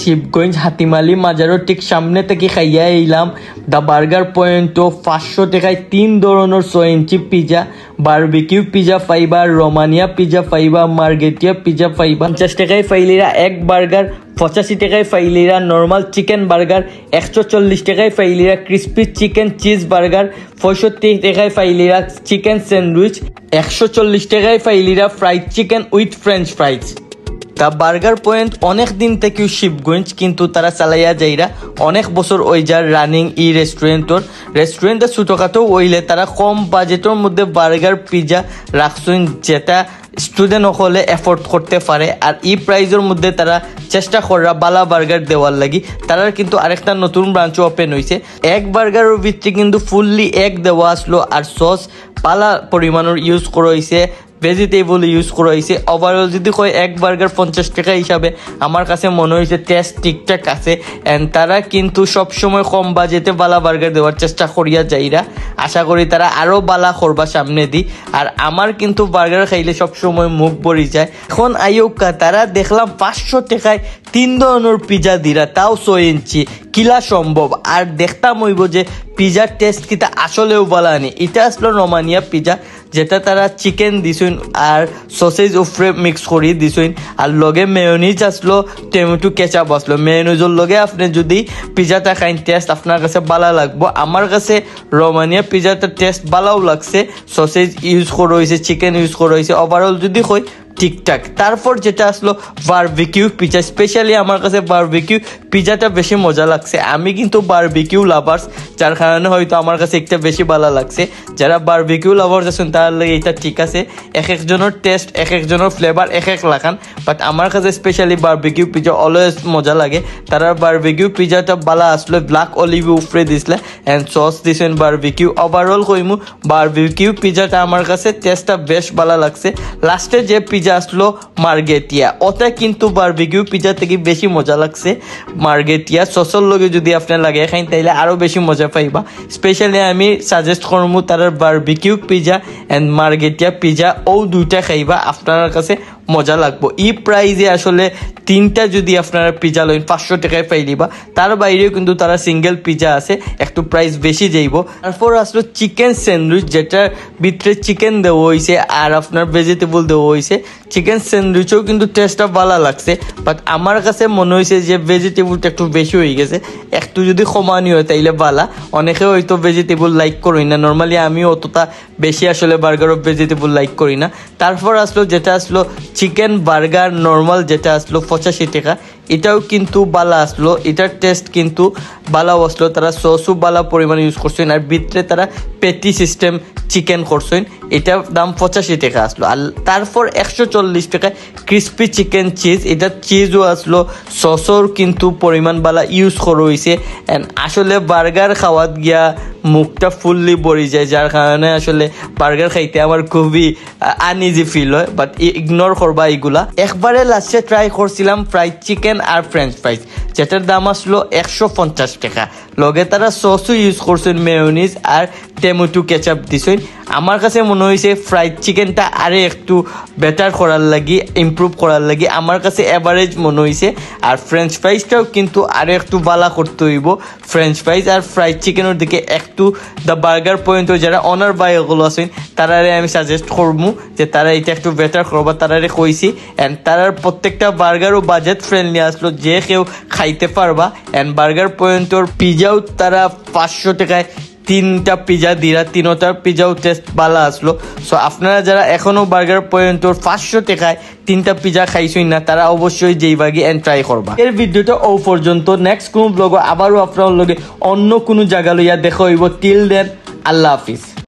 শিবগঞ্জ হাতিমালি মাজারের ঠিক সামনে থেকে খাইয়া এলাম দ্য বার্গার পয়েন্টও 500 টাকায় 3 ধরনের 6 ইঞ্চি পিজা, বারবিকিউ পিজা পাইবা, রোমানিয়া পিজা পাইবা, মার্গেটিয়া পিজা পাইবা। 50 টাকায় পাইলিরা এক বার্গার, 85 টাকায় পাইলিরা নর্মাল চিকেন বার্গার, 140 টাকায় পাইলিরা ক্রিস্পি চিকেন চিজ বার্গার, 65 টাকায় পাইলিরা চিকেন স্যান্ডউইচ, 140 টাকায় পাইলিরা fried chicken with French fries. তা বার্গার পয়েন্ট অনেক দিন থেকেও শিবগঞ্জ, কিন্তু তারা চালাইয়া যাইরা অনেক বছর ওই যার রানিং ই রেস্টুরেন্টের ছোটখাটো ওইলে তারা কম বাজেটের মধ্যে বার্গার পিজা রাখছেন, যেটা স্টুডেন্ট হলে এফোর্ড করতে পারে। আর এই প্রাইজের মধ্যে তারা চেষ্টা করা বালা বার্গার দেওয়ার লাগি। তারার কিন্তু আরেকটা নতুন ব্রাঞ্চ ওপেন হয়েছে। এক বার্গারের ভিতরে কিন্তু ফুললি এক দেওয়া আসলো, আর সস বালা পরিমাণের ইউজ করা হয়েছে, ভেজিটেবল ইউজ করা হয়েছে। ওভারঅল যদি কয় এক বার্গার 50 টাকা হিসাবে আমার কাছে মনে হয়েছে টেস্ট ঠিকঠাক আছে। অ্যান্ড তারা কিন্তু সবসময় কম বাজেটে বালা বার্গার দেওয়ার চেষ্টা করিয়া যাইরা, আশা করি তারা আরও বালা করবা সামনে দি। আর আমার কিন্তু বার্গার খাইলে সবসময় মুখ ভরি যায়। এখন আইকা তারা দেখলাম 500 টাকায় 3 ধরনের পিজা দিরা, তাও 6 ইঞ্চি, কিলা সম্ভব। আর দেখতাম হইব যে পিজার টেস্ট কিতা আসলেও বালা আনি। এটা আসলো রোমানিয়া পিজা, যেটা তারা চিকেন দিছেন আর সসেজ উপরে মিক্স করি দিছেন, আর লগে মেয়োনিজ আসলো, টমেটো কেচাপ আসলো। মেয়োনিজের লগে আপনি যদি পিজাটা খাইন টেস্ট আপনার কাছে ভালো লাগবো। আমার কাছে রোমানিয়া পিজাটা টেস্ট ভালোও লাগছে, সসেজ ইউজ করা হয়েছে, চিকেন ইউজ করা হয়েছে। ওভারঅল যদি কই ঠিকঠাক। তারপর যেটা আসলো বারবিকিউ পিজা, স্পেশালি আমার কাছে বারবিকিউ পিজাটা বেশি মজা লাগছে। আমি কিন্তু বারবিকিউ লাভার্স, যার কারণে হয়তো আমার কাছে একটা বেশি ভালো লাগছে। যারা বারবিকিউ লাভার্স আছেন তার লাগে এটা ঠিক আছে। এক একজনের টেস্ট, এক একজনের ফ্লেভার এক এক লাগান, বাট আমার কাছে স্পেশালি বারবিকিউ পিজা অলওয়েজ মজা লাগে। তারা বারবিকিউ পিজাটা ভালো আসলো, ব্ল্যাক অলিভ উপরে দিছিলে অ্যান্ড সস দিছেন বারবিকিউ। ওভারঅল কইমু বারবিকিউ পিজাটা আমার কাছে টেস্টটা বেশ ভালো লাগছে। লাস্টে যে পিজা আসলো মার্গেটিয়া, ওটা কিন্তু বারবিকিউ পিজা থেকে বেশি মজা লাগছে। মার্গেটিয়া সসের লগে যদি আপনার লাগে খাইন তাইলে আরও বেশি মজা পাইবা। স্পেশালি আমি সাজেস্ট করবো তার বারবিকিউ পিজা অ্যান্ড মার্গেটিয়া পিজা, ও দুইটা খাইবা, আপনার কাছে মজা লাগবো। এই প্রাইজে আসলে 3টা যদি আপনারা পিজা লইন 500 টাকায় পাইলিবা। তার বাইরেও কিন্তু তারা সিঙ্গেল পিজা আছে, একটু প্রাইস বেশি যাইব। তারপর আসলো চিকেন স্যান্ডউইচ, যেটার ভিতরে চিকেন দেওয়া হয়েছে আর আপনার ভেজিটেবল দেওয়া হয়েছে। চিকেন স্যান্ডউইচও কিন্তু টেস্টটা ভালো লাগছে, বাট আমার কাছে মনে হয়েছে যে ভেজিটেবলটা একটু বেশি হয়ে গেছে। একটু যদি কমানি হয় তাইলে ভালো। অনেকে হয়তো ভেজিটেবল লাইক করি না, নর্মালি আমিও অতটা বেশি আসলে বার্গার অফ ভেজিটেবল লাইক করি না। তারপর আসলো যেটা আসলো চিকেন বার্গার নর্মাল, যেটা আসলো 85 টাকা। এটাও কিন্তু ভালো আসলো, এটার টেস্ট কিন্তু ভালো আসলো। তারা সসও ভালো পরিমাণে ইউজ করছেন, আর ভিতরে তারা পেটি সিস্টেম চিকেন করছেন। এটার দাম 85 টাকা আসলো। আর তারপর 140 টাকায় ক্রিস্পি চিকেন চিজ, এটা চিজও আসলো, সসর কিন্তু পরিমাণ ভালো ইউজ করা হয়েছে। অ্যান্ড আসলে বার্গার খাওয়াত গিয়া মুখটা ফুললি ভরি যায়, যার কারণে আসলে বার্গার খাইতে আমার খুবই আনইজি ফিল হয়, বাট ইগনোর করবা এগুলা। একবারে লাস্টে ট্রাই করছিলাম ফ্রাইড চিকেন আর ফ্রেঞ্চ ফ্রাইজ, যেটার দাম আসলো 150 টাকা। লগে তারা সসও ইউজ করছেন, মেয়োনিজ আর টমেটো কেচাপ দিছেন। আমার কাছে মনে হয়েছে ফ্রাইড চিকেনটা আরে একটু বেটার করার লাগি, ইমপ্রুভ করার লাগি আমার কাছে এভারেজ মনে হয়েছে। আর ফ্রেঞ্চ ফ্রাইজটাও কিন্তু আরও একটু বালা করতে হইব। ফ্রেঞ্চ ফ্রাইজ আর ফ্রাইড চিকেনের দিকে একটু দ্য বার্গার পয়েন্টও যারা অনার বাইগুলো আছেন তারারে আমি সাজেস্ট করবো যে তারা এটা একটু বেটার করবা। তারারে কইছি অ্যান্ড তারার প্রত্যেকটা বার্গারও বাজেট ফ্রেন্ডলি আসলো, যে কেউ খাইতে পারবা। অ্যান্ড বার্গার পয়েন্টর পিজাও তারা 500 টাকায় 3টা পিজা দিরা, 3টার পিজাও টেস্ট ভালো আসলো। সো আপনারা যারা এখনো বার্গার পয়েন্টর 500 টাকায় 3টা পিজা খাইছেন না, তারা অবশ্যই যেই বাগি এন্ড ট্রাই করবা। এর ভিডিওটা ও পর্যন্ত। নেক্সট কোন ব্লগ আবারও আপনার লগে অন্য কোনো জায়গা লইয়া দেখা হইব। টিল দেন আল্লাহ হাফিজ।